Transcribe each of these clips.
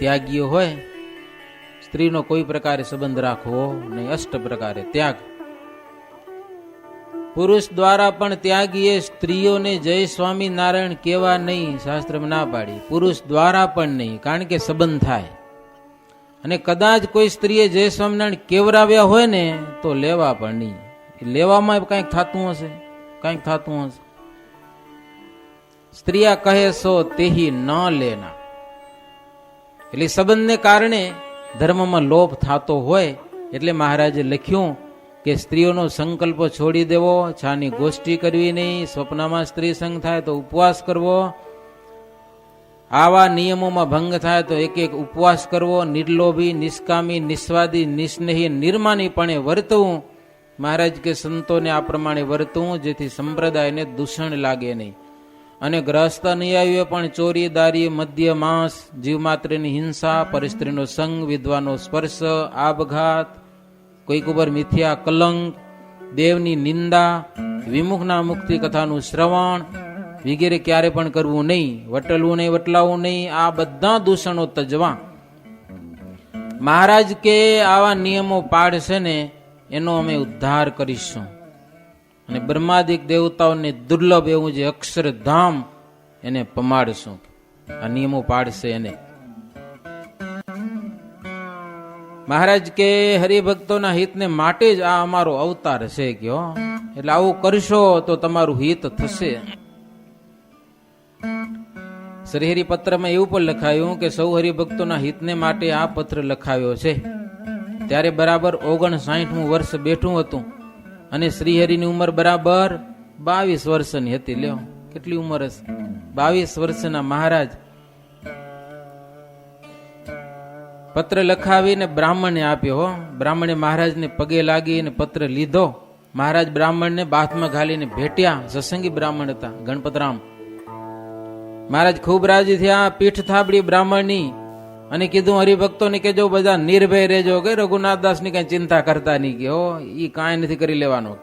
ત્યાગીઓ હોય, સ્ત્રીનો કોઈ પ્રકારે સંબંધ રાખવો નહીં. અષ્ટ પ્રકારે ત્યાગ. પુરુષ દ્વારા પણ ત્યાગીએ સ્ત્રીઓને જય સ્વામિનારાયણ કહેવા નહીં, શાસ્ત્રમાં ના પાડી. પુરુષ દ્વારા પણ નહીં, કારણ કે સંબંધ થાય. અને કદાચ કોઈ સ્ત્રીએ જય સ્વામિનારાયણ કેવરાવ્યા હોય ને તો લેવા પણ નહીં. લેવામાં કંઈક થતું હશે, કંઈક થતું હશે. સ્ત્રીયા કહે સો તેહી ન લેના. એટલે સંબંધને કારણે ધર્મમાં લોભ થતો હોય એટલે મહારાજે લખ્યું કે સ્ત્રીઓનો સંકલ્પ છોડી દેવો, છાની ગોષ્ઠી કરવી નહીં, સ્વપ્નમાં સ્ત્રી સંગ થાય તો ઉપવાસ કરવો, આવા નિયમોમાં ભંગ થાય તો એક એક ઉપવાસ કરવો, નિર્લોભી, નિષ્કામી, નિસ્વાદી, નિસ્નેહી, નિર્માનીપણે વર્તવું. મહારાજ કે સંતોને આ પ્રમાણે વર્તવું જેથી સંપ્રદાયને દૂષણ લાગે નહીં. અને ગ્રહસ્થ અનુયાયીઓ પણ ચોરી, દારી, મદ્ય, માંસ, જીવમાત્રની હિંસા, પરિસ્ત્રીનો સંગ, વિદ્વાનો સ્પર્શ, આપઘાત, કોઈક ઉપર મિથ્યા કલંક, દેવની નિંદા, વિમુખના મુક્તિ કથાનું શ્રવણ વગેરે ક્યારે પણ કરવું નહીં. વટલવું નહીં, વટલાવવું નહીં. આ બધા દૂષણો તજવા. મહારાજ કે આવા નિયમો પાડશે ને એનો અમે ઉદ્ધાર કરીશું. અને બ્રહ્માદિક દેવતાઓને દુર્લભ એવું જે અક્ષરધામ એને પમાડશું. આ નિયમો પાડશે એને. મહારાજ કે હરિભક્તોના હિતને માટે જ આ અમારો અવતાર છે કયો. એટલે આવું કરશો તો તમારું હિત થશે. શ્રીહરિ પત્રમાં એવું પણ લખાયું કે સૌ હરિભક્તોના હિતને માટે આ પત્ર લખાયો છે. ત્યારે બરાબર 59મું વર્ષ બેઠું હતું અને શ્રીહરિની ઉંમર બરાબર 22 વર્ષની હતી. લ્યો કેટલી ઉંમર હશે? 22 વર્ષના મહારાજ પત્ર લખાવીને બ્રાહ્મણને આપ્યો. હો, બ્રાહ્મણે મહારાજને પગે લાગીને પત્ર લીધો. મહારાજ બ્રાહ્મણને બાથમાં ઘાલીને ભેટ્યા. સત્સંગી બ્રાહ્મણ હતા, ગણપતરામ. મહારાજ ખૂબ રાજી થયા, પીઠ થાબડી બ્રાહ્મણની અને કીધું હરિભક્તોને કે જો બધા નિર્ભય રહેજો, કે રઘુનાથદાસ ની કઈ ચિંતા કરતા નહીં, કે હો ઈ કાંઈ નથી કરી લેવાનું.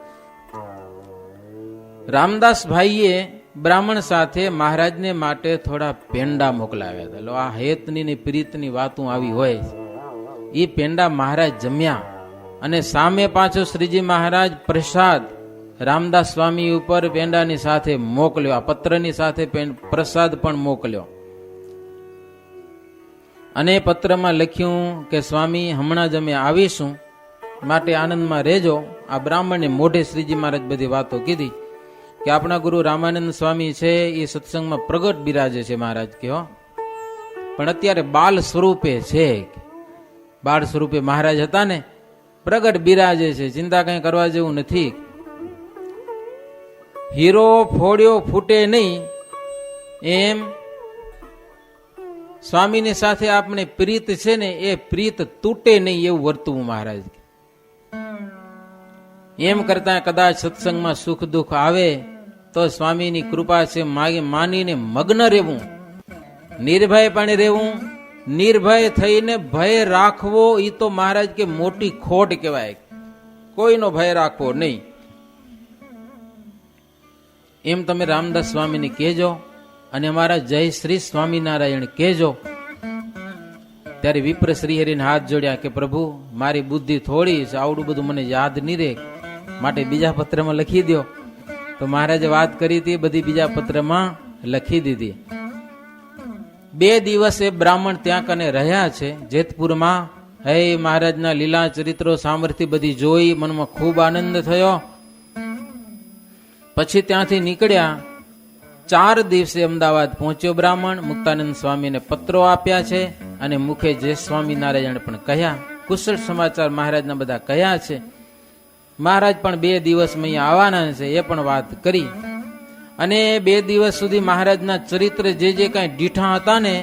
રામદાસ ભાઈએ બ્રાહ્મણ સાથે મહારાજને માટે થોડા પેંડા મોકલાવ્યા હતા. આ હેતની ને પ્રીતની વાતો આવી હોય. એ પેંડા મહારાજ જમ્યા અને સામે પાછો શ્રીજી મહારાજ પ્રસાદ રામદાસ સ્વામી ઉપર પેંડાની સાથે મોકલ્યો. આ પત્રની સાથે પ્રસાદ પણ મોકલ્યો. અને પત્રમાં લખ્યું કે સ્વામી હમણાં જ અમે આવીશું, માટે આનંદમાં રહેજો. આ બ્રાહ્મણને મોઢે શ્રીજી મહારાજ બધી વાતો કીધી કે આપણા ગુરુ રામાનંદ સ્વામી છે એ સત્સંગમાં પ્રગટ બિરાજે છે મહારાજ કહો, પણ અત્યારે બાલ સ્વરૂપે છે. બાળ સ્વરૂપે મહારાજ હતા ને, પ્રગટ બિરાજે છે, ચિંતા કઈ કરવા જેવું નથી. હીરો ફોડ્યો ફૂટે નહીં એમ સ્વામીની સાથે આપણે પ્રીત છે ને એ પ્રીત તૂટે નહીં એવું વર્તવું મહારાજ. એમ કરતા કદાચ સત્સંગમાં સુખ દુઃખ આવે તો સ્વામીની કૃપા છે માનીને મગ્ન રહેવું, નિર્ભય પણ રહેવું. નિર્ભય થઈને ભય રાખવો એ તો મહારાજ કે મોટી ખોટ કહેવાય. કોઈનો ભય રાખવો નહીં. એમ તમે રામદાસ સ્વામીને કહેજો અને અમારા જય શ્રી સ્વામિનારાયણ કહેજો. ત્યારે વિપ્ર શ્રીહરિને હાથ જોડ્યા કે પ્રભુ મારી બુદ્ધિ થોડી છે, આવડું બધું મને યાદ નહીં રહે, માટે બીજા પત્રમાં લખી દો. તો મહારાજે વાત કરી હતી બધી બીજા પત્રમાં લખી દીધી. 2 દિવસ એ બ્રાહ્મણ ત્યાં કને રહ્યા છે જેતપુરમાં. હે મહારાજના લીલા ચરિત્રો સામર્થ્ય બધી જોઈ, મનમાં ખૂબ આનંદ થયો. પછી ત્યાંથી નીકળ્યા. 4 દિવસે અમદાવાદ પહોંચ્યો બ્રાહ્મણ. મુક્તાનંદ સ્વામીને પત્રો આપ્યા છે અને મુખે જય સ્વામિનારાયણ પણ કહ્યા. કુશળ સમાચાર મહારાજના બધા કહ્યા છે. મહારાજ પણ 2 દિવસમાં અહીંયા આવવાના છે એ પણ વાત કરી. અને 2 દિવસ સુધી મહારાજના ચરિત્ર જે જે કાંઈ ડીઠા હતા ને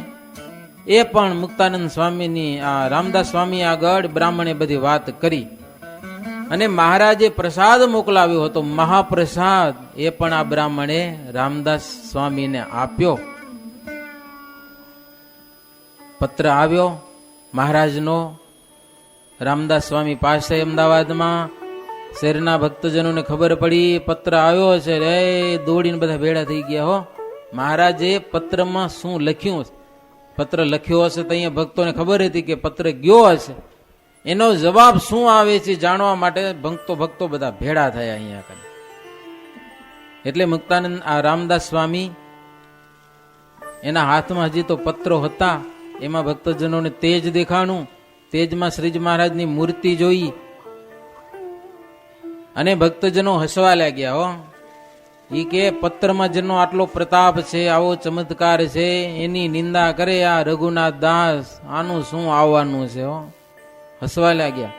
એ પણ મુક્તાનંદ સ્વામીની રામદાસ સ્વામી આગળ બ્રાહ્મણે બધી વાત કરી. અને મહારાજે પ્રસાદ મોકલાવ્યો હતો, મહાપ્રસાદ, એ પણ આ બ્રાહ્મણે રામદાસ સ્વામીને આપ્યો. પત્ર આવ્યો મહારાજનો રામદાસ સ્વામી પાસે અમદાવાદમાં. શહેરના ભક્તજનોને ખબર પડી પત્ર આવ્યો છે, રે દોડીને બધા ભેળા થઈ ગયા. હો, મહારાજે પત્રમાં શું લખ્યું પત્ર લખ્યો હશે તો અહીંયા ભક્તોને ખબર હતી કે પત્ર ગયો હશે, એનો જવાબ શું આવે છે જાણવા માટે ભક્તો બધા ભેળા થયા અહીંયા કને. એટલે મુક્તાનંદ આ રામદાસ સ્વામી એના હાથમાં હજી તો પત્રો હતા, એમાં ભક્તજનોને તેજ દેખાણું, તેજમાં શ્રીજી મહારાજની મૂર્તિ જોઈ અને ભક્તજનો હસવા લાગ્યા. હો, ઈ કે પત્રમાં જેનો આટલો પ્રતાપ છે, આવો ચમત્કાર છે, એની નિંદા કરે આ રઘુનાથ દાસ, આનું શું આવવાનું છે. હો, હસવા લાગ્યા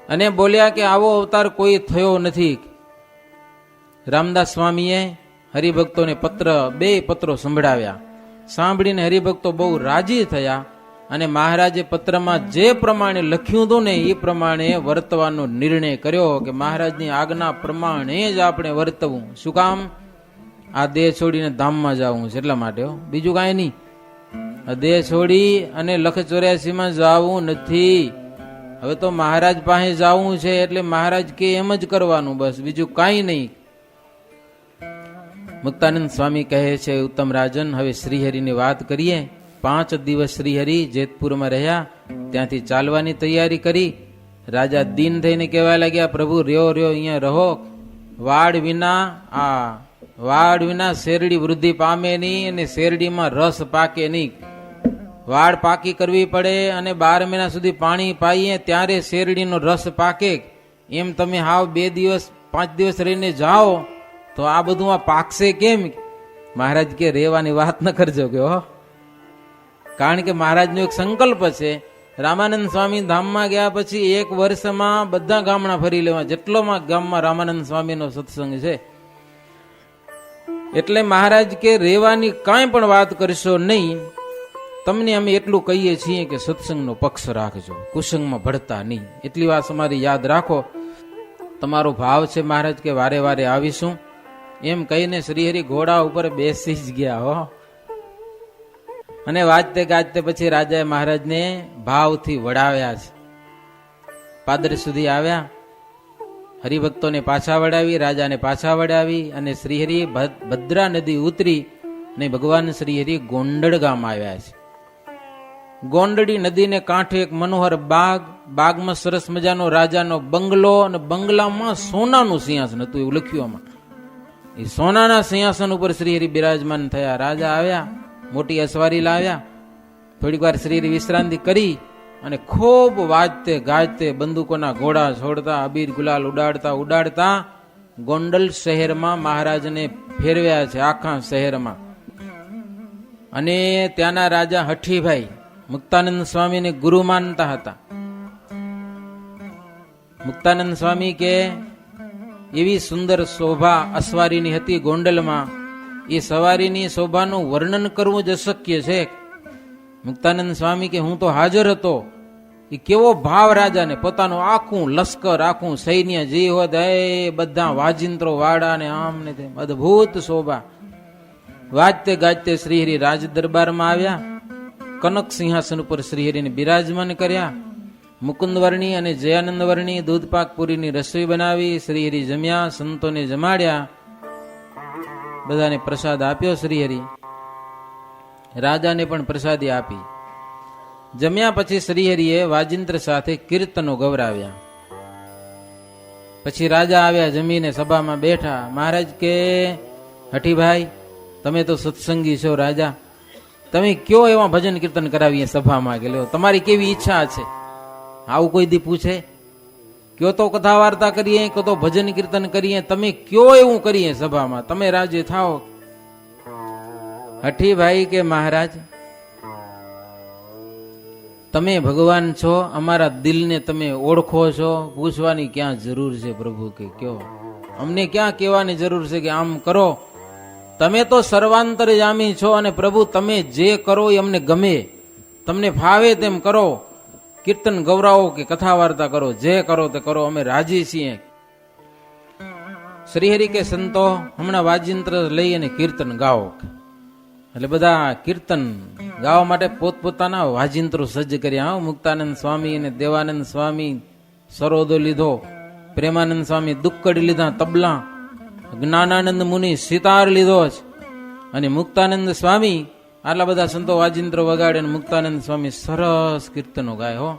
અને બોલ્યા કે આવો અવતાર કોઈ થયો નથી. રામદાસ સ્વામીએ હરિભક્તોને બે પત્રો સંભળાવ્યા. સાંભળીને હરિભક્તો બહુ રાજી થયા અને મહારાજે પત્રમાં જે પ્રમાણે લખ્યું હતું ને એ પ્રમાણે વર્તવાનો નિર્ણય કર્યો કે મહારાજની આજ્ઞા પ્રમાણે જ આપણે વર્તવું. શું કામ? આ દેહ છોડીને ધામમાં જવું છે એટલા માટે. બીજું કાંઈ નહીં. આ દેહ છોડી અને લખ 84 માં જવું નથી. હવે તો મહારાજ પાસે જવું છે એટલે મહારાજ કે એમ જ કરવાનું, બસ બીજું કાંઈ નહીં. મુક્તાનંદ સ્વામી કહે છે, ઉત્તમ રાજન, હવે શ્રીહરિની વાત કરીએ. 5 દિવસ શ્રીહરિ જેતપુરમાં રહ્યા, ત્યાંથી ચાલવાની તૈયારી કરી. રાજા દીન થઈને કહેવા લાગ્યા, પ્રભુ રહ્યો અહીંયા રહો. વાડ વિના શેરડી વૃદ્ધિ પામે નહીં અને શેરડીમાં રસ પાકે નહીં. વાડ પાકી કરવી પડે અને 12 મહિના સુધી પાણી પાઈએ ત્યારે શેરડીનો રસ પાકે. એમ તમે હાવ 2 દિવસ 5 દિવસ રહીને જાઓ તો આ બધું આ પાકશે કેમ? મહારાજ કે રેવાની વાત ન કરજો કે હો, કારણ કે મહારાજનો એક સંકલ્પ છે. રામાનંદ સ્વામી ધામમાં ગયા પછી 1 વર્ષમાં બધા ગામડા ફરી લેવા, જેટલોમાં ગામમાં રામાનંદ સ્વામીનો સત્સંગ છે. એટલે મહારાજ કે રેવાની કાંઈ પણ વાત કરશો નહીં. તમને અમે એટલું કહીએ છીએ કે સત્સંગનો પક્ષ રાખજો, કુસંગમાં ભળતા નહીં. એટલી વાત અમારી યાદ રાખો. તમારો ભાવ છે મહારાજ કે વારે વારે આવીશું. એમ કહીને શ્રીહરિ ઘોડા ઉપર બેસી જ ગયા. હો, અને વાજતે ગાજતે પછી રાજાએ મહારાજને ભાવથી વડાવ્યા છે. પાદર સુધી આવ્યા, હરિભક્તોને પાછા વડાવી, રાજાને પાછા વડાવી અને શ્રીહરિ ભદ્રા નદી ઉતરી અને ભગવાન શ્રીહરિ ગોંડળ ગામ આવ્યા છે. ગોંડળી નદીને કાંઠે એક મનોહર બાગમાં સરસ મજાનો રાજાનો બંગલો અને બંગલામાં સોનાનું સિંહાસન હતું, એવું લખ્યું આમાં. એ સોનાના સિંહાસન ઉપર શ્રીહરિ બિરાજમાન થયા. રાજા આવ્યા, મોટી અસવારી લાવ્યા. થોડીક વાર શ્રીહરિ વિશ્રાંતિ કરી અને ખૂબ વાજતે ગાજતે બંદૂકોના ઘોડા છોડતા, અબીર ગુલાલ ઉડાડતા ગોંડલ શહેરમાં મહારાજને ફેરવ્યા છે, આખા શહેરમાં. અને ત્યાંના રાજા હઠીભાઈ મુક્તાનંદ સ્વામીને ગુરુ માનતા હતા. મુક્તાનંદ સ્વામી કે એવી સુંદર શોભા અસવારીની હતી ગોંડલમાં, એ સવારીની શોભાનું વર્ણન કરવું જ અશક્ય છે. મુક્તાનંદ સ્વામી કે હું તો હાજર હતો. એ કેવો ભાવ રાજાને, પોતાનું આખું લશ્કર, આખું સૈન્ય જે હોત એ બધા વાજિંત્રો વાડા ને આમ ને તેમ, અદભુત શોભા. વાજતે ગાજતે શ્રીહરિ રાજ દરબારમાં આવ્યા. કનક સિંહાસન ઉપર શ્રીહરિને બિરાજમાન કર્યા. મુકુંદ વર્ણી અને જયાનંદ વર્ણી દૂધપાક પૂરીની રસોઈ બનાવી. શ્રીહરિ જમ્યા, સંતોને જમાડ્યા, બધાને પ્રસાદ આપ્યો. શ્રીહરિ રાજાને પણ પ્રસાદી આપી. જમ્યા પછી શ્રીહરિએ વાજિંત્ર સાથે કીર્તનો ગવરાવ્યા. પછી રાજા આવ્યા, જમીને સભામાં બેઠા. મહારાજ કે હઠીભાઈ, તમે તો સત્સંગી છો રાજા, તમે કયો એવા ભજન કીર્તન કરાવીએ સભામાં કે લ્યો, તમારી કેવી ઈચ્છા છે? આવું કોઈ દી પૂછે? કયો તો કથા વાર્તા કરીએ, કયો તો ભજન કીર્તન કરીએ, તમે કયો એવું કરીએ સભામાં, તમે રાજી થાઓ. હઠીભાઈ કે મહારાજ, તમે ભગવાન છો, અમારા દિલને તમે ઓળખો છો, પૂછવાની ક્યાં જરૂર છે પ્રભુ? કે કયો, અમને ક્યાં કહેવાની જરૂર છે કે આમ કરો? તમે તો સર્વાંતરયામી છો અને પ્રભુ તમે જે કરો એ અમને ગમે, તમને ફાવે તેમ કરો. કીર્તન ગૌરાવો કે કથા વાર્તા કરો, જે કરો તે કરો, અમે રાજી છીએ. શ્રીહરિ કે સંતો હમણાં વાજિંત્ર લઈ અને કીર્તન ગાઓ. એટલે બધા કીર્તન ગાવા માટે પોતપોતાના વાજિંત્રો સજ્જ કર્યા. મુક્તાનંદ સ્વામી અને દેવાનંદ સ્વામી સરોદો લીધો, પ્રેમાનંદ સ્વામી દુક્કડી લીધા, તબલા, જ્ઞાનાનંદ મુનિ સિતાર લીધો છે, અને મુક્તાનંદ સ્વામી આટલા બધા સંતો વાજિંત્રો વગાડે અને મુક્તાનંદ સ્વામી સરસ કીર્તનો ગાય હો.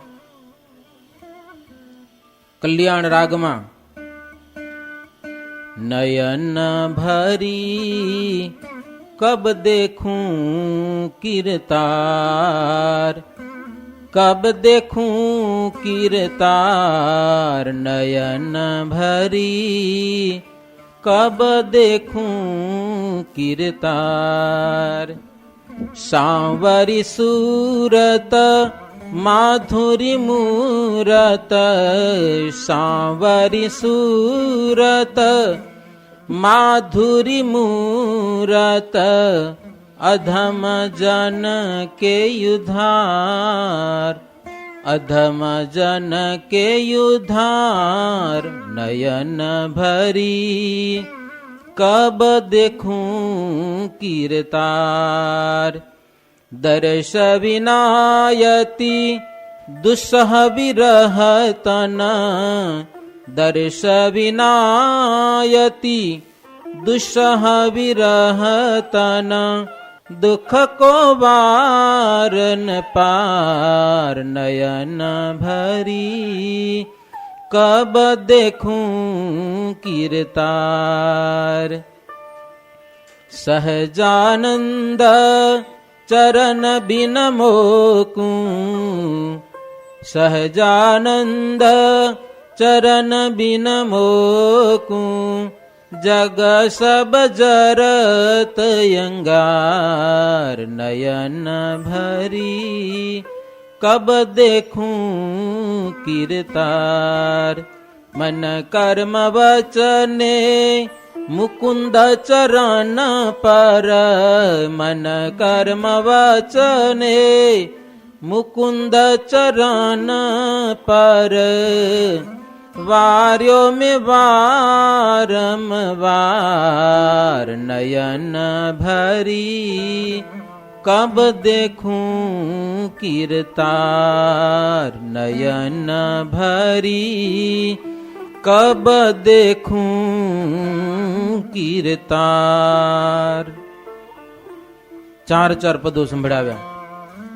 કલ્યાણ રાગમાં નયન ભરી કબ દેખું કીર્તાર, કબ દેખું કીર્તાર, નયન ભરી કબ દેખું કીર્તાર. સાંવરી સુરત માધુરી મૂરત, સાંવરી સુરત માધુરી મૂરત, અધમ જન કે યુધાર, અધમ જન કે યુધાર, નયન ભરી કબ દેખું કીર્તાર. દર્શ વિનાયતી દુસ્સહ વિરહતન, દર્શ વિનાયતી દુસ્સહ વિરહતન, દુઃખ કો વારન પાર, નયન ભરી કબ દેખું કીર્તાર. સહજાનંદ ચરણ બિન મોકું, સહજાનંદ ચરણ બિન મોકું, જગ સબ જરત અંગાર, નયન ભરી કબ દેખું કીર્તાર. મન કર્મ વચને મુકુંદ ચરણ પર, મન કર્મ વચને મુકુંદ ચરણ પર, વાર્યો મેં વારંવાર, નયન ભરી કબ દેખું કીર્તાર, નયન ભરી કબ દેખું કીર્તાર. ચાર ચાર પદો સંભળાવ્યા.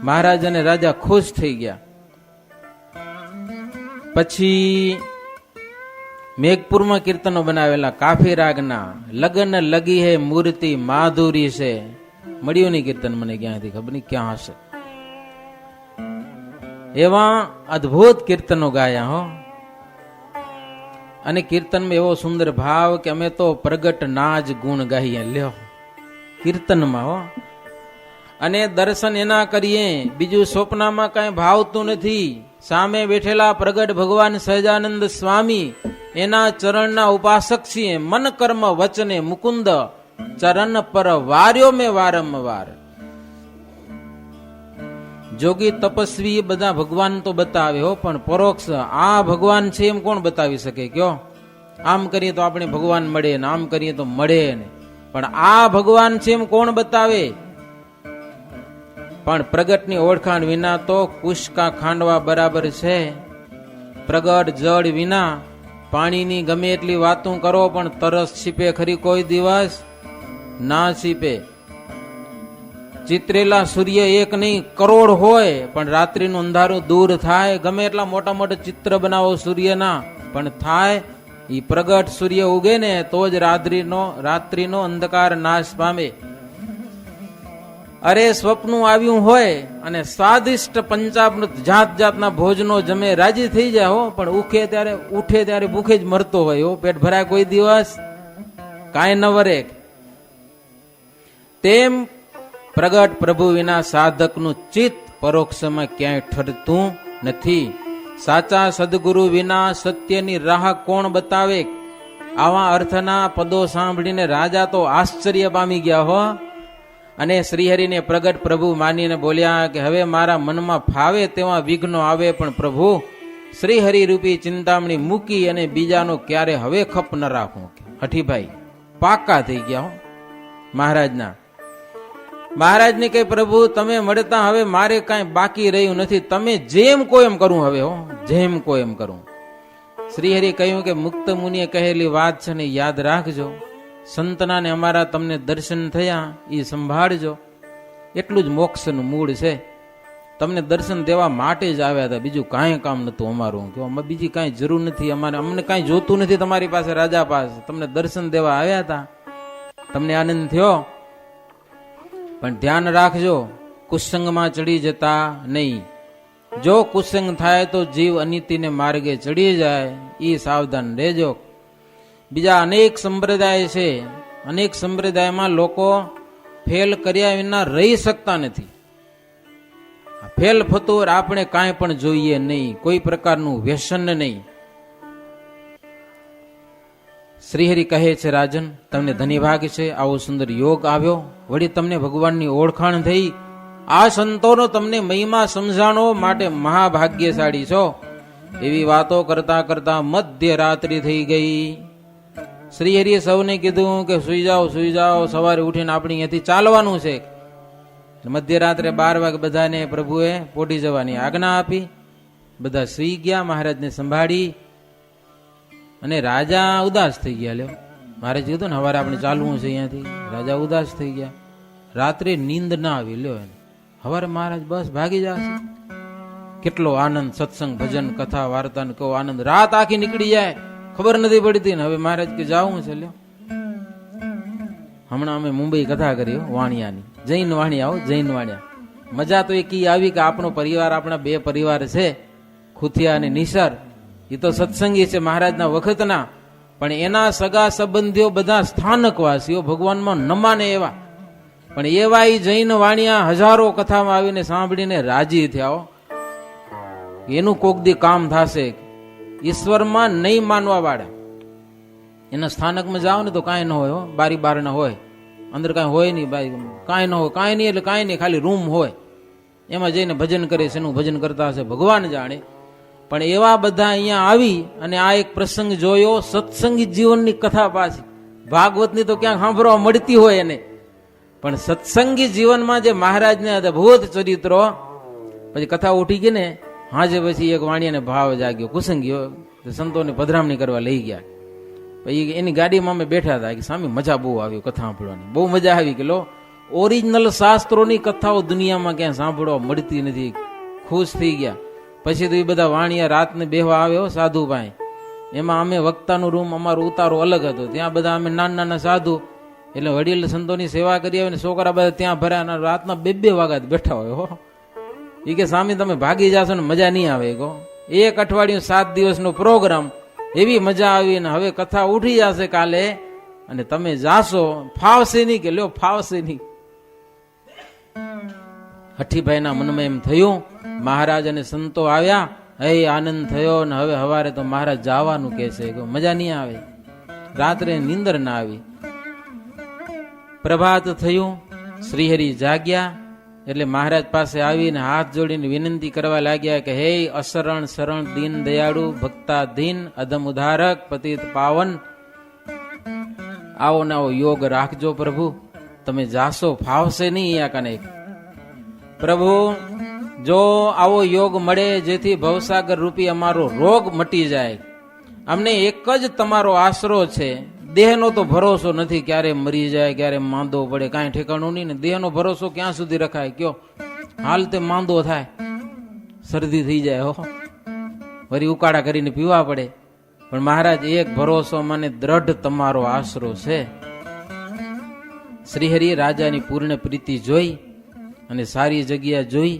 મહારાજ અને રાજા ખુશ થઈ ગયા. પછી મેઘપુરમાં કીર્તનો બનાવેલા કાફી રાગના, લગન લગી હે મૂર્તિ માધુરી છે. મળ્યું નહીં કીર્તન મને ક્યાંથી, ખબર નહીં ક્યાં હશે. એવા અદ્ભુત કીર્તનો ગાયા હો. અને કીર્તનમાં એવો સુંદર ભાવ કે અમે તો પ્રગટ નાજ ગુણ ગાઈએ લ્યો કીર્તનમાં હો. અને દર્શન એના કરીએ, બીજું સ્વપ્નમાં કઈ ભાવતું નથી. સામે બેઠેલા પ્રગટ ભગવાન સહજાનંદ સ્વામી એના ચરણના ઉપાસક છીએ. મન કર્મ વચને મુકુંદ ચરણ પર વાર્યો મેં વારંવાર. જોગી તપસ્વી બધા ભગવાન તો બતાવે હો, પણ પરોક્ષ આ ભગવાન છે એમ કોણ બતાવી શકે? કયો આમ કરીએ તો આપણે ભગવાન મળે ને આમ કરીએ તો મળે ને, પણ આ ભગવાન છે એમ કોણ બતાવે? પણ પ્રગટની ઓળખાણ વિના તો કુશકા ખાંડવા બરાબર છે. પ્રગટ જળ વિના પાણીની ગમે એટલી વાતું કરો પણ તરસ છીપે ખરી કોઈ દિવસ? ના છીપે. ચિત્રેલા સૂર્ય એક નહીં કરોડ હોય પણ રાત્રિનું અંધારું દૂર થાય. ગમે એટલા મોટા મોટા ચિત્ર બનાવો સૂર્યના પણ થાય. એ પ્રગટ સૂર્ય ઉગે ને તો જ રાત્રિનો અંધકાર નાશ પામે. અરે સ્વપ્નું આવ્યું હોય અને સ્વાદિષ્ટ પંચામૃત જાત જાતના ભોજનો જમે રાજી થઈ જાય હો, પણ ઉઠે ત્યારે ભૂખે જ મરતો હોય હો. પેટ ભરાય કોઈ દિવસ? કાંઈ ન વરે. તેમ પ્રગટ પ્રભુ વિના સાધકનું ચિત્ત પરોક્ષમાં ક્યાંય ઠરતું નથી. સાચા સદગુરુ વિના સત્યની રાહ કોણ બતાવે? આવા અર્થના પદો સાંભળીને રાજા તો આશ્ચર્ય પામી ગયા હો. અને શ્રીહરિને પ્રગટ પ્રભુ માનીને બોલ્યા કે હવે મારા મનમાં ફાવે તેવા વિઘ્નો આવે, પણ પ્રભુ શ્રીહરિ રૂપી ચિંતામણી મૂકી અને બીજાનો ક્યારે હવે ખપ ન રાખું. હઠીભાઈ પાકા થઈ ગયા હો મહારાજના. મહારાજને કહે પ્રભુ તમે મળતા હવે મારે કાંઈ બાકી રહ્યું નથી, તમે જેમ કોઈ એમ કરું હવે હો, જેમ કોઈ એમ કરું. શ્રીહરિ કહ્યું કે મુક્ત મુનિએ કહેલી વાત છે ને યાદ રાખજો. સંતનાને અમારા તમને દર્શન થયા એ સંભાળજો. એટલું જ મોક્ષનું મૂળ છે. તમને દર્શન દેવા માટે જ આવ્યા હતા, બીજું કાંઈ કામ નતું અમારું. કે અમે બીજી કાંઈ જરૂર નથી, અમને કાંઈ જોતું નથી તમારી પાસે, રાજા પાસે. તમને દર્શન દેવા આવ્યા હતા, તમને આનંદ થયો. પણ ધ્યાન રાખજો, કુસંગમાં ચડી જતા નહીં. જો કુસંગ થાય તો જીવ અનિતિને માર્ગે ચડી જાય, એ સાવધાન રહેજો. બીજા અનેક સંપ્રદાય છે, અનેક સંપ્રદાયમાં લોકો ફેલ કર્યા વિના રહી શકતા નથી. ફેલ ફતોર આપણે કાંઈ પણ જોઈએ નહીં, કોઈ પ્રકારનું વ્યસન નહીં. શ્રીહરિ કહે છે, રાજન તમને ધન્યભાગ છે, આવો સુંદર યોગ આવ્યો, વળી તમને ભગવાનની ઓળખાણ થઈ, આ સંતોનો તમને મહિમા સમજાણો માટે મહાભાગ્યશાળી છો. એવી વાતો કરતા કરતા મધ્યરાત્રિ થઈ ગઈ. શ્રીહરિએ સૌને કીધું કે સુઈ જાઓ, સુઈ જાઓ, સવારે ઉઠીને આપણે અહીંયાથી ચાલવાનું છે. મધ્યરાત્રે 12 વાગે બધાને પ્રભુએ પોઢી જવાની આજ્ઞા આપી. બધા સુઈ ગયા, મહારાજને સંભાળી. અને રાજા ઉદાસ થઈ ગયા. લ્યો, મહારાજ કીધું ને સવારે આપણે ચાલવું છે અહીંયાથી. રાજા ઉદાસ થઈ ગયા, રાત્રે નીંદ ના આવી. લ્યો, સવારે મહારાજ બસ ભાગી જશે. કેટલો આનંદ, સત્સંગ, ભજન, કથા, વાર્તા ને કહો આનંદ, રાત આખી નીકળી જાય, ખબર નથી પડતી ને. હવે મહારાજ કે જાવું છે. લ્યો, હમણાં અમે મુંબઈ કથા કરી વાણિયાની, જૈન વાણિયા. જૈન વાણિયા મજા તો એક આવી કે આપણો પરિવાર, આપણા 2 પરિવાર છે, ખુથિયા અને નિસર. એ તો સત્સંગી છે મહારાજના વખતના, પણ એના સગા સંબંધીઓ બધા સ્થાનકવાસીઓ, ભગવાનમાં ન માને એવા. પણ એવા એ જૈન વાણિયા હજારો કથામાં આવીને સાંભળીને રાજી થયા. એનું કોક દી કામ થશે. ઈશ્વરમાં નહીં માનવા વાળા એના સ્થાનકમાં જાઓ ને તો કાંઈ ન હોય, બારી બારણા હોય, અંદર કાંઈ હોય નહીં, કાંઈ ન હોય, કાંઈ નહીં એટલે કાંઈ નહીં, ખાલી રૂમ હોય, એમાં જઈને ભજન કરે. શેનું ભજન કરતા હશે ભગવાન જાણે. પણ એવા બધા અહીંયા આવી અને આ એક પ્રસંગ જોયો, સત્સંગી જીવનની કથા. પાછી ભાગવતની તો ક્યાંક સાંભળવા મળતી હોય એને, પણ સત્સંગી જીવનમાં જે મહારાજને અદભુત ચરિત્રો. પછી કથા ઉઠી ગઈ ને, હાજે પછી એક વાણિયાને ભાવ જાગ્યો, કુસંગીઓ સંતોને પધરામણી કરવા લઈ ગયા. પછી એની ગાડીમાં અમે બેઠા હતા કે સ્વામી મજા બહુ આવી, કથા સાંભળવાની બહુ મજા આવી. કે લો, ઓરિજિનલ શાસ્ત્રોની કથાઓ દુનિયામાં ક્યાંય સાંભળવા મળતી નથી. ખુશ થઈ ગયા. પછી તો એ બધા વાણિયા રાતને બેહવા આવ્યો સાધુ ભાઈ. એમાં અમે વક્તાનું રૂમ, અમારો ઉતારો અલગ હતો. ત્યાં બધા અમે નાના નાના સાધુ, એટલે વડીલ સંતોની સેવા કરી આવે ને છોકરા બધા ત્યાં ભર્યા. રાતના 2-2 વાગ્યા બેઠા હોય. હો, એ કે સ્વામી તમે ભાગી જાશો ને મજા નહીં આવે. કહો 1 અઠવાડિયું 7 દિવસનો પ્રોગ્રામ, એવી મજા આવી ને હવે કથા ઉઠી જશે કાલે અને તમે જાશો, ફાવશે નહીં. કે લ્યો, ફાવશે નહીં. હઠ્ઠીભાઈના મનમાં એમ થયું, મહારાજ અને સંતો આવ્યા, હે આનંદ થયો ને હવે સવારે તો મહારાજ જવાનું કે છે. મજા નહીં આવે, રાત્રે નીંદર ના આવી. પ્રભાત થયું, શ્રીહરિ જાગ્યા એટલે મહારાજ પાસે આવીને હાથ જોડીને વિનંતી કરવા લાગ્યા કે હે અશરણ શરણ દીન દયાળુ ભક્તાધીન અધમ ઉદ્ધારક પતિત પાવન, આવો ને આવો યોગ રાખજો પ્રભુ. તમે જાશો, ફાવશે નહીં અહીંયા કને. પ્રભુ જો આવો યોગ મળે જેથી ભવસાગર રૂપી અમારો રોગ મટી જાય. અમને એક જ તમારો આશરો છે. દેહનો તો ભરોસો નથી, ક્યારે મરી જાય, ક્યારે માંદો પડે, કાંઈ ઠેકાણું નહીં ને. દેહનો ભરોસો ક્યાં સુધી રખાય? કયો હાલ તે માંદો થાય, શરદી થઈ જાય, હો વળી ઉકાળા કરીને પીવા પડે. પણ મહારાજ એક ભરોસો મને દ્રઢ તમારો આશરો છે. શ્રીહરિ રાજાની પૂર્ણ પ્રીતિ જોઈ અને સારી જગ્યા જોઈ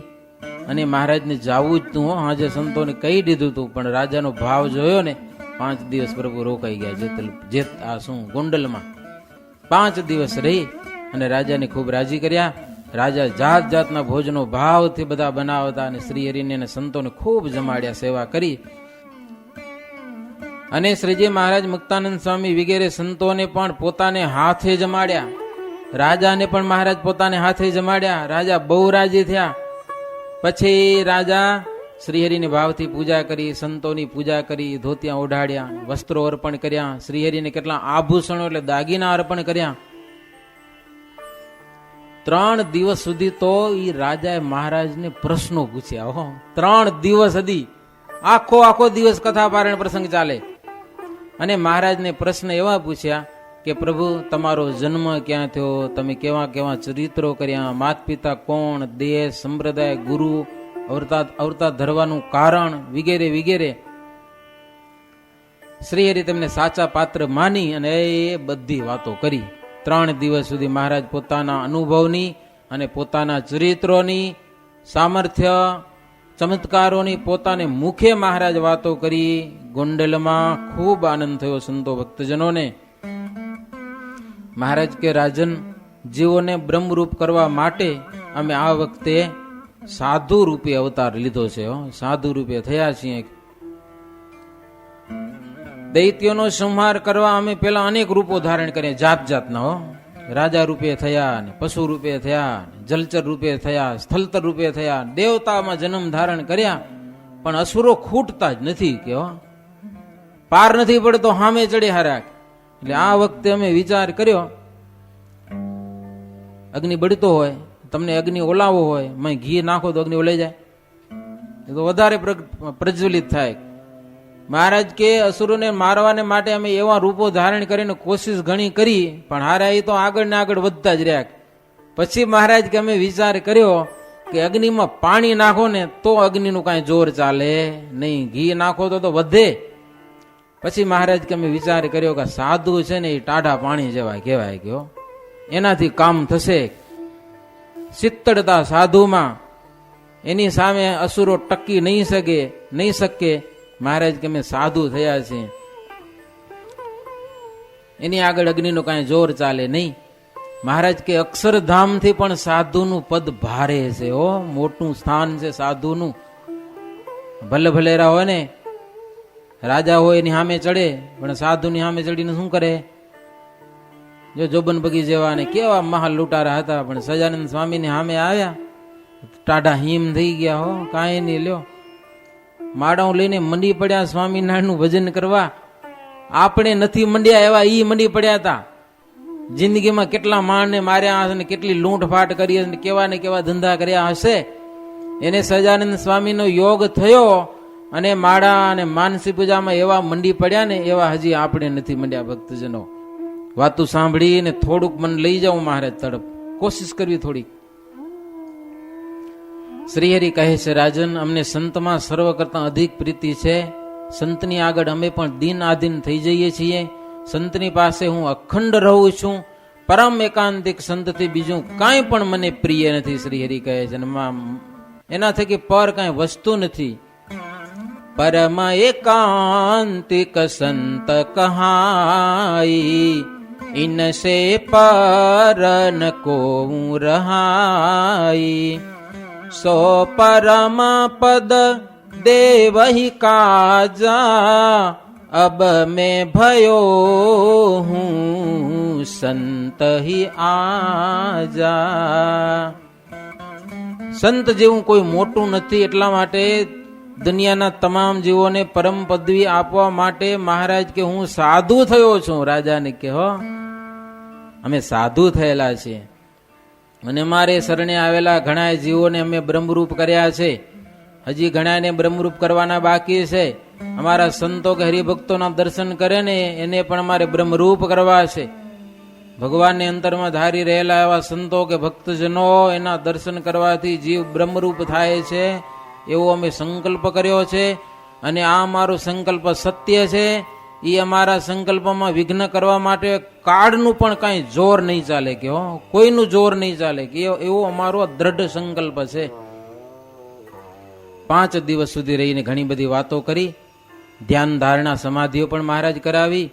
અને મહારાજને જાવું જ તું. આજે સંતોને કહી દીધું તું, પણ રાજાનો ભાવ જોયો ને, 5 દિવસ પ્રભુ રોકાઈ ગયા ગોંડલમાં. 5 દિવસ રહી અને રાજાને ખૂબ રાજી કર્યા. રાજા જાત જાતના ભોજનો ભાવથી બધા બનાવતા અને શ્રીહરિને અને સંતોને ખૂબ જમાડ્યા, સેવા કરી. અને શ્રીજી મહારાજ મુક્તાનંદ સ્વામી વગેરે સંતોને પણ પોતાને હાથે જમાડ્યા. રાજાને પણ મહારાજ પોતાને હાથે જમાડ્યા. રાજા બહુ રાજી થયા. પછી રાજા શ્રીહરિની ભાવથી પૂજા કરી, સંતોની પૂજા કરી, ધોતિયા ઓઢાડ્યા, વસ્ત્રો અર્પણ કર્યા, શ્રીહરિને કેટલા આભૂષણો એટલે દાગીના અર્પણ કર્યા. 3 દિવસ સુધી તો એ રાજાએ મહારાજને પ્રશ્નો પૂછ્યા. 3 દિવસ સુધી આખો દિવસ કથા પારાયણ પ્રસંગ ચાલે અને મહારાજને પ્રશ્ન એવા પૂછ્યા કે પ્રભુ તમારો જન્મ ક્યાં થયો, તમે કેવા કેવા ચરિત્રો કર્યા, માત પિતા કોણ, દેશ, સંપ્રદાય, ગુરુ, અવતાર ધરવાનું કારણ વગેરે વગેરે. શ્રીહરિ તેમને સાચા પાત્ર માની અને એ બધી વાતો કરી. 3 દિવસ સુધી મહારાજ પોતાના અનુભવની અને પોતાના ચરિત્રોની, સામર્થ્ય, ચમત્કારોની પોતાને મુખે મહારાજ વાતો કરી. ગોંડલમાં ખૂબ આનંદ થયો સંતો ભક્તજનોને. મહારાજ કે રાજન, જીવોને બ્રહ્મરૂપ કરવા માટે અમે આ વખતે સાધુ રૂપે અવતાર લીધો છે. સાધુ રૂપે થયા છીએ. દૈત્યોનો સંહાર કરવા અમે પેલા અનેક રૂપો ધારણ કરીએ, જાત જાતના. રાજા રૂપે થયા, ને પશુ રૂપે થયા, જલચર રૂપે થયા, સ્થળતર રૂપે થયા, દેવતામાં જન્મ ધારણ કર્યા, પણ અસુરો ખૂટતા જ નથી. કે પાર નથી પડતો, સામે ચડી હાર્યા. એટલે આ વખતે અમે વિચાર કર્યો, અગ્નિ બળતો હોય, તમને અગ્નિ ઓલાવો હોય, મેં ઘી નાખો તો અગ્નિ ઓલાઈ જાય, એ તો વધારે પ્રજ્વલિત થાય. મહારાજ કે અસુરોને મારવાને માટે અમે એવા રૂપો ધારણ કરીને કોશિશ ઘણી કરી, પણ હારા એ તો આગળ ને આગળ વધતા જ રહ્યા. પછી મહારાજ કે અમે વિચાર કર્યો કે અગ્નિમાં પાણી નાખો ને તો અગ્નિનું કાંઈ જોર ચાલે નહીં, ઘી નાખો તો વધે. પછી મહારાજ કે અમે વિચાર કર્યો કે સાધુ છે ને એ ટાઢા પાણી જેવા કહેવાય, ગયો એનાથી કામ થશે. શીતળતા સાધુમાં, એની સામે અસુરો ટકી નહીં શકે. મહારાજ કે અમે સાધુ થયા છે, એની આગળ અગ્નિનું કાંઈ જોર ચાલે નહીં. મહારાજ કે અક્ષરધામથી પણ સાધુનું પદ ભારે છે. મોટું સ્થાન છે સાધુનું. ભલે ભલેરા હોય ને, રાજા હોય એની સામે ચડે, પણ સાધુની સામે ચડીને શું કરે? જો જોબન બગી જેવા ને કેવા મહાલ લૂંટારા હતા, પણ સજાનંદ સ્વામીની સામે આવ્યા, ટાઢા હિમ થઈ ગયા. કાંઈ નહીં લ્યો, માળાઓ લઈને મંડી પડ્યા સ્વામિનારાયણનું ભજન કરવા. આપણે નથી મંડ્યા એવા ઈ મંડી પડ્યા હતા. જિંદગીમાં કેટલા માણને માર્યા હશે ને કેટલી લૂંટફાટ કરી હશે ને કેવા ધંધા કર્યા હશે. એને સજાનંદ સ્વામીનો યોગ થયો અને માળા અને માનસી પૂજામાં એવા મંડી પડ્યા ને એવા હજી આપણે નથી મંડ્યા. ભક્તજનો, વાતું સાંભળીને થોડુંક મન લઈ જાઉં મહારાજ તરફ, કોશિશ કરવી થોડીક. શ્રીહરિ કહે છે, રાજન, અમને સંતમાં સર્વ કરતા અધિક પ્રીતિ છે. સંતની આગળ અમે પણ દિન આધીન થઈ જઈએ છીએ. સંતની પાસે હું અખંડ રહું છું. પરમ એકાંતિક સંતથી બીજું કાંઈ પણ મને પ્રિય નથી. શ્રીહરિ કહે છે, એના થકી પર કાંઈ વસ્તુ નથી. પરમ એકાંતિક સંત કહાઈ, ઇનસે પર ન કો રહાઈ. સો પરમ પદ દેવહી કાજા, અબ મેં ભયો હું સંત હી આજા. સંત જેવું કોઈ મોટું નથી, એટલા માટે દુનિયાના તમામ જીવોને પરમ પદવી આપવા માટે મહારાજ કે હું સાધુ થયો છું. રાજાને કે અમે સાધુ થયેલા છીએ, અને મારે શરણે આવેલા ઘણા જીવોને અમે બ્રહ્મરૂપ કર્યા છે. હજી ઘણાને બ્રહ્મરૂપ કરવાના બાકી છે. અમારા સંતો કે હરિભક્તોના દર્શન કરે ને એને પણ અમારે બ્રહ્મરૂપ કરવા છે. ભગવાનને અંતરમાં ધારી રહેલા એવા સંતો કે ભક્તજનો, એના દર્શન કરવાથી જીવ બ્રહ્મરૂપ થાય છે, એવો અમે સંકલ્પ કર્યો છે. અને આ અમારો સંકલ્પ સત્ય છે. એ અમારા સંકલ્પમાં વિઘ્ન કરવા માટે કાળનું પણ કાંઈ જોર નહીં ચાલે, કે કોઈનું જોર નહીં ચાલે, કે એવો અમારો દ્રઢ સંકલ્પ છે. 5 દિવસ સુધી રહીને ઘણી બધી વાતો કરી. ધ્યાન ધારણા સમાધિઓ પણ મહારાજ કરાવી.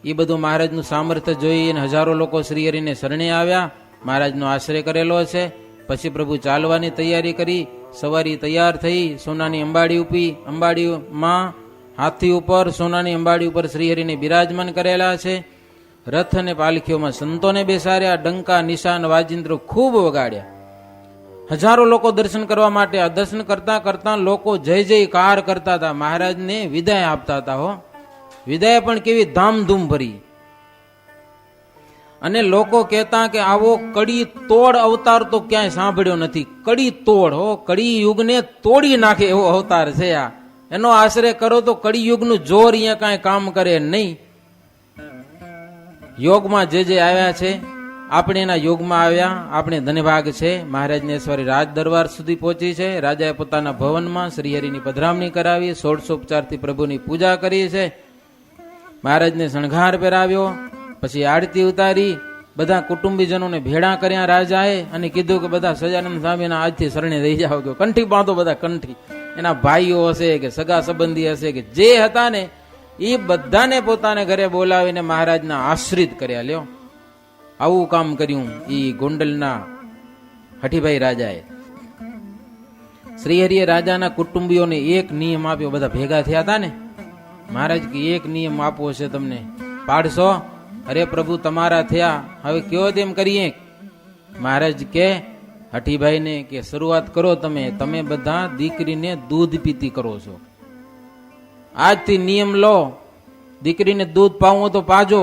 એ બધું મહારાજનું સામર્થ્ય જોઈને હજારો લોકો શ્રીહરિને શરણે આવ્યા. મહારાજનો આશ્રય કરેલો છે. પછી પ્રભુ ચાલવાની તૈયારી કરી. સવારી તૈયાર થઈ, સોનાની અંબાડી ઉપી. અંબાડીમાં હાથી ઉપર, સોનાની અંબાડી ઉપર શ્રીહરિને બિરાજમાન કરેલા છે. રથ અને પાલખીઓમાં સંતોને બેસાડ્યા. ડંકા, નિશાન, વાજિંત્રો ખૂબ વગાડ્યા. હજારો લોકો દર્શન કરવા માટે. આ દર્શન કરતા કરતા લોકો જય જયકાર કરતા હતા, મહારાજને વિદાય આપતા હતા. વિદાય પણ કેવી ધામધૂમ ભરી. અને લોકો કહેતા કે આવો કડી તોડ અવતાર તો ક્યાંય સાંભળ્યો નથી. કડી તોડ, કડી યુગને તોડી નાખે એવો અવતાર છે આ. એનો આશ્રય કરો તો કડી યુગનું જોર અહીંયા કાંઈ કામ કરે નહીં. યોગમાં જે આવ્યા છે, આપણે એના યોગમાં આવ્યા, આપણે ધન્યભાગ છે. મહારાજની અસવારી રાજ દરબાર સુધી પહોંચી છે. રાજાએ પોતાના ભવનમાં શ્રીહરિની પધરામણી કરાવી, ષોડશોપચારથી પ્રભુની પૂજા કરી છે. મહારાજને શણગાર પહેરાવ્યો, પછી આરતી ઉતારી, બધા કુટુંબીજનોને ભેળા કર્યા રાજાએ અને કીધું કે બધા સજાનંદ સ્વામીના આજથી શરણે રહી જાઓ. કે કંઠી બાંધો, બધા કંઠી. એના ભાઈઓ હશે કે સગા સંબંધી હશે કે જે હતા ને એ બધાને પોતાને ઘરે બોલાવીને મહારાજના આશ્રિત કર્યા. લ્યો, આવું કામ કર્યું એ ગોંડલના હઠીભાઈ રાજાએ. શ્રીહરિએ રાજાના કુટુંબીઓને એક નિયમ આપ્યો. બધા ભેગા થયા હતા ને, મહારાજ કે એક નિયમ આપવો છે તમને, પાડશો? અરે પ્રભુ તમારા થયા, હવે કયો તેમ કરીએ. મહારાજ કે હઠીભાઈને કે શરૂઆત કરો તમે બધા દીકરીને દૂધ પીતી કરો છો. આજથી નિયમ લો, દીકરીને દૂધ પાવું તો પાજો,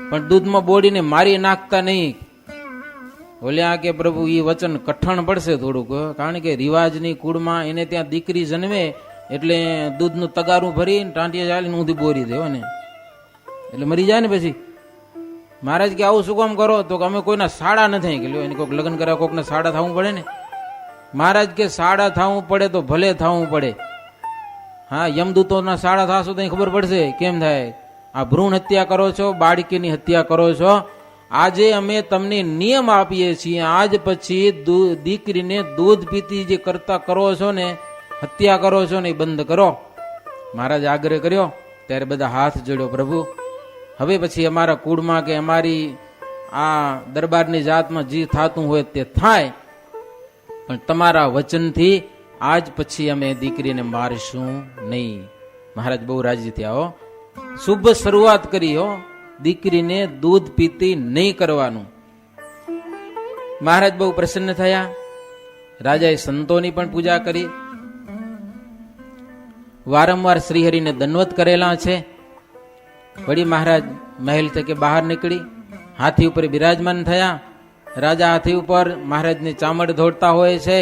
પણ દૂધમાં બોડીને મારી નાખતા નહીં. બોલ્યા કે પ્રભુ એ વચન કઠણ પડશે થોડુંક, કારણ કે રિવાજની કુળમાં એને ત્યાં દીકરી જન્મે એટલે દૂધનું તગારું ભરી ટાંટિયા ચાલીને ઊંધી બોરી દેવો ને, એટલે મરી જાય ને પછી. મહારાજ કે આવું શું કામ કરો? તો કે અમે કોઈના સાડા નથી. કે લ્યો, એને કોઈક લગ્ન કરવા કોઈકને સાડા થવું પડે ને. મહારાજ કે સાડા થવું પડે તો ભલે થવું પડે. હા, યમદૂતોના સાડા થશો તો ખબર પડશે કેમ થાય. આ ભ્રૂણ હત્યા કરો છો, બાળકીની હત્યા કરો છો. આજે અમે તમને નિયમ આપીએ છીએ, આજ પછી દીકરીને દૂધ પીતી જે કરતા કરો છો ને, હત્યા કરો છો ને, એ બંધ કરો. મહારાજ આગ્રહ કર્યો ત્યારે બધા હાથ જોડ્યો. પ્રભુ હવે પછી અમારા કુળમાં કે અમારી આ દરબારની જાતમાં જે થતું હોય તે થાય, પણ તમારા વચનથી આજ પછી અમે દીકરીને મારશું નહીં. મહારાજ બહુ રાજી થયા. હો, શુભ શરૂઆત કરી. હો, દીકરીને દૂધ પીતી નહીં કરવાનું. મહારાજ બહુ પ્રસન્ન થયા. રાજાએ સંતોની પણ પૂજા કરી. વારંવાર શ્રીહરિને દંડવત કરેલા છે. વળી મહારાજ મહેલ થકી બહાર નીકળી હાથી ઉપર બિરાજમાન થયા. રાજા હાથી ઉપર મહારાજની ચામડ ધોડતા હોય છે.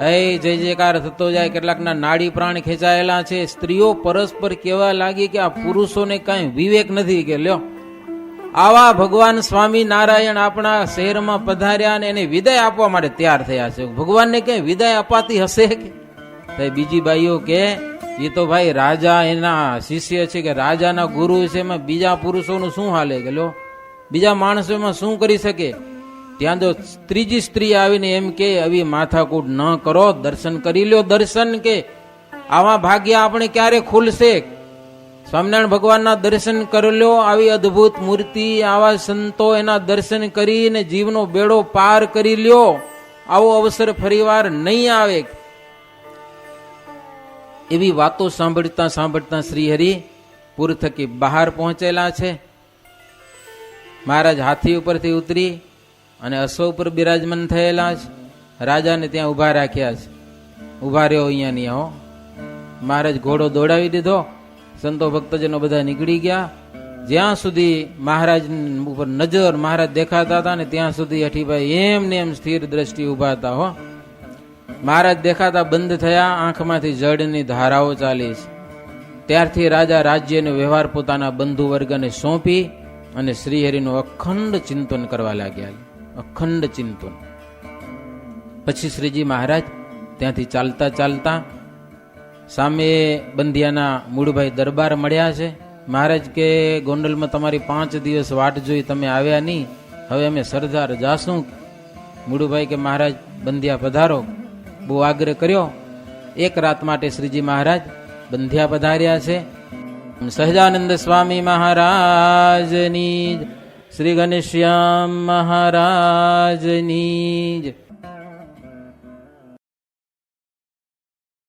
હે જય જયકાર થતો જાય. કેટલાકના નાડી પ્રાણ ખેંચાયેલા છે. સ્ત્રીઓ પરસ્પર કહેવા લાગી કે આ પુરુષોને કઈ વિવેક નથી. કે લ્યો, આવા ભગવાન સ્વામી નારાયણ આપણા શહેરમાં પધાર્યા અને એને વિદાય આપવા માટે તૈયાર થયા છે. ભગવાનને કઈ વિદાય અપાતી હશે કે? બીજી બાઈઓ કે એ તો ભાઈ રાજા એના શિષ્ય છે, કે રાજાના ગુરુ છે, એમાં બીજા પુરુષોનું શું હાલે? કે લો, બીજા માણસો એમાં શું કરી શકે? ત્યાં જો ત્રીજી સ્ત્રી આવીને એમ કે આવી માથાકૂટ ન કરો, દર્શન કરી લ્યો. દર્શન કે આવા ભાગ્ય આપણે ક્યારે ખુલશે? સ્વામિનારાયણ ભગવાનના દર્શન કરી લ્યો. આવી અદભુત મૂર્તિ, આવા સંતો, એના દર્શન કરીને જીવનો બેડો પાર કરી લ્યો. આવો અવસર ફરીવાર નહીં આવે. એવી વાતો સાંભળતા સાંભળતા શ્રીહરિ પુર થકી બહાર પહોંચેલા છે. મહારાજ હાથી ઉપરથી ઉતરી અને અશ્વ ઉપર બિરાજમાન થયેલા છે. રાજાને ત્યાં ઉભા રાખ્યા છે. ઉભા રહ્યો અહીંયા નહીં. હો, મહારાજ ઘોડો દોડાવી દીધો. સંતો ભક્તજનો બધા નીકળી ગયા. જ્યાં સુધી મહારાજ ઉપર નજર મહારાજ દેખાતા હતા ને ત્યાં સુધી હઠીભાઈ એમ ને એમ સ્થિર દ્રષ્ટિ ઉભા હતા. હો, મહારાજ દેખાતા બંધ થયા. આંખમાંથી જળની ધારાઓ ચાલી છે. ત્યારથી રાજા રાજ્યનો વ્યવહાર પોતાના બંધુ વર્ગને સોંપી અને શ્રીહરિનું અખંડ ચિંતન કરવા લાગ્યા. અખંડ ચિંતન. પછી શ્રીજી મહારાજ ત્યાંથી ચાલતા ચાલતા સામે બંધિયાના મૂળભાઈ દરબાર મળ્યા છે. મહારાજ કે ગોંડલમાં તમારી 5 દિવસ વાટ જોઈ, તમે આવ્યા નહીં, હવે અમે સરદાર જાશું. મૂળભાઈ કે મહારાજ બંધિયા પધારો. બહુ આગ્રહ કર્યો. એક રાત માટે શ્રીજી મહારાજ બંધિયા પધાર્યા છે. સહજાનંદ સ્વામી મહારાજની, શ્રી ઘનશ્યામ મહારાજની.